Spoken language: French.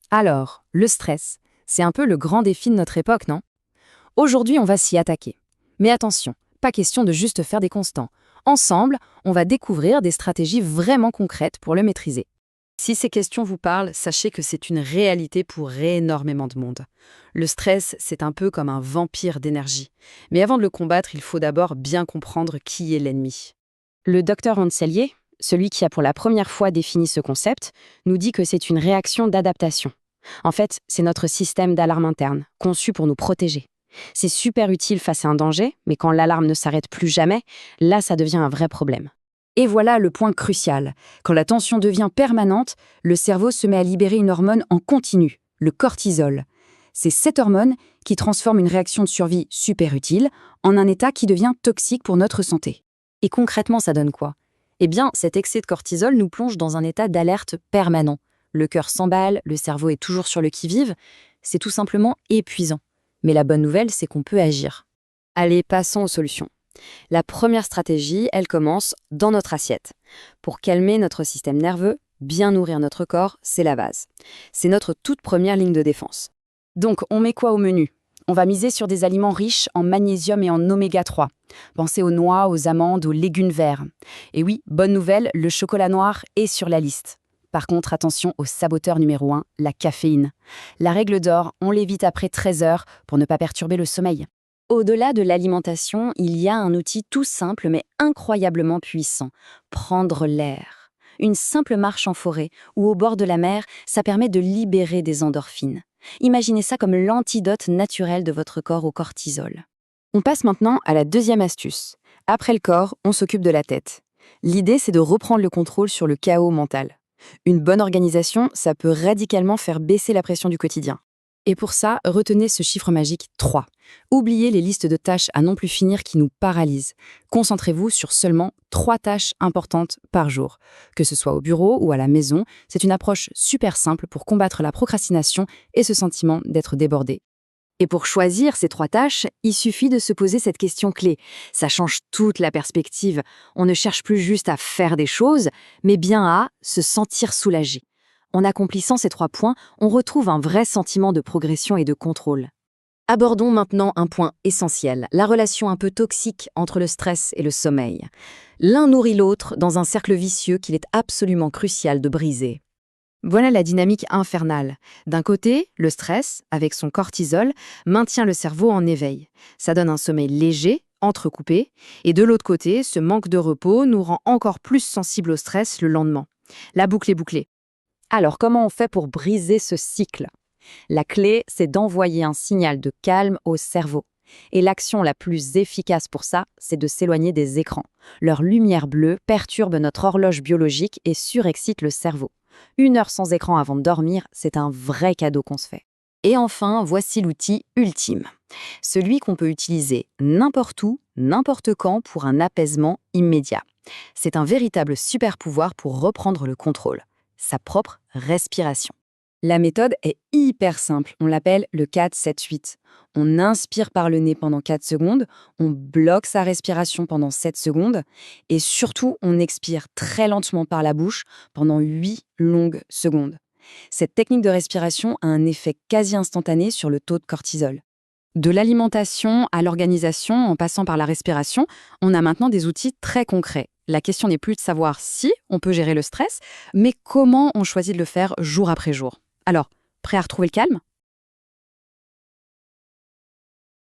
Alors, le stress, c'est un peu le grand défi de notre époque, non? Aujourd'hui, on va s'y attaquer. Mais attention, pas question de juste faire des constants. Ensemble, on va découvrir des stratégies vraiment concrètes pour le maîtriser. Si ces questions vous parlent, sachez que c'est une réalité pour énormément de monde. Le stress, c'est un peu comme un vampire d'énergie. Mais avant de le combattre, il faut d'abord bien comprendre qui est l'ennemi. Le docteur Ansellier, celui qui a pour la première fois défini ce concept, nous dit que c'est une réaction d'adaptation. En fait, c'est notre système d'alarme interne, conçu pour nous protéger. C'est super utile face à un danger, mais quand l'alarme ne s'arrête plus jamais, là, ça devient un vrai problème. Et voilà le point crucial. Quand la tension devient permanente, le cerveau se met à libérer une hormone en continu, le cortisol. C'est cette hormone qui transforme une réaction de survie super utile en un état qui devient toxique pour notre santé. Et concrètement, ça donne quoi? Eh bien, cet excès de cortisol nous plonge dans un état d'alerte permanent. Le cœur s'emballe, le cerveau est toujours sur le qui-vive. C'est tout simplement épuisant. Mais la bonne nouvelle, c'est qu'on peut agir. Allez, passons aux solutions. La première stratégie, elle commence dans notre assiette. Pour calmer notre système nerveux, bien nourrir notre corps, c'est la base. C'est notre toute première ligne de défense. Donc, on met quoi au menu? On va miser sur des aliments riches en magnésium et en oméga 3. Pensez aux noix, aux amandes, aux légumes verts. Et oui, bonne nouvelle, le chocolat noir est sur la liste. Par contre, attention au saboteur numéro 1, la caféine. La règle d'or, on l'évite après 13 heures pour ne pas perturber le sommeil. Au-delà de l'alimentation, il y a un outil tout simple mais incroyablement puissant, prendre l'air. Une simple marche en forêt ou au bord de la mer, ça permet de libérer des endorphines. Imaginez ça comme l'antidote naturel de votre corps au cortisol. On passe maintenant à la deuxième astuce. Après le corps, on s'occupe de la tête. L'idée, c'est de reprendre le contrôle sur le chaos mental. Une bonne organisation, ça peut radicalement faire baisser la pression du quotidien. Et pour ça, retenez ce chiffre magique 3. Oubliez les listes de tâches à non plus finir qui nous paralysent. Concentrez-vous sur seulement 3 tâches importantes par jour. Que ce soit au bureau ou à la maison, c'est une approche super simple pour combattre la procrastination et ce sentiment d'être débordé. Et pour choisir ces 3 tâches, il suffit de se poser cette question clé. Ça change toute la perspective. On ne cherche plus juste à faire des choses, mais bien à se sentir soulagé. En accomplissant ces 3 points, on retrouve un vrai sentiment de progression et de contrôle. Abordons maintenant un point essentiel, la relation un peu toxique entre le stress et le sommeil. L'un nourrit l'autre dans un cercle vicieux qu'il est absolument crucial de briser. Voilà la dynamique infernale. D'un côté, le stress, avec son cortisol, maintient le cerveau en éveil. Ça donne un sommeil léger, entrecoupé, et de l'autre côté, ce manque de repos nous rend encore plus sensibles au stress le lendemain. La boucle est bouclée. Alors, comment on fait pour briser ce cycle? La clé, c'est d'envoyer un signal de calme au cerveau. Et l'action la plus efficace pour ça, c'est de s'éloigner des écrans. Leur lumière bleue perturbe notre horloge biologique et surexcite le cerveau. 1 heure sans écran avant de dormir, c'est un vrai cadeau qu'on se fait. Et enfin, voici l'outil ultime. Celui qu'on peut utiliser n'importe où, n'importe quand pour un apaisement immédiat. C'est un véritable super pouvoir pour reprendre le contrôle. Sa propre respiration. La méthode est hyper simple, on l'appelle le 4-7-8. On inspire par le nez pendant 4 secondes, on bloque sa respiration pendant 7 secondes et surtout on expire très lentement par la bouche pendant 8 longues secondes. Cette technique de respiration a un effet quasi instantané sur le taux de cortisol. De l'alimentation à l'organisation, en passant par la respiration, on a maintenant des outils très concrets. La question n'est plus de savoir si on peut gérer le stress, mais comment on choisit de le faire jour après jour. Alors, prêt à retrouver le calme?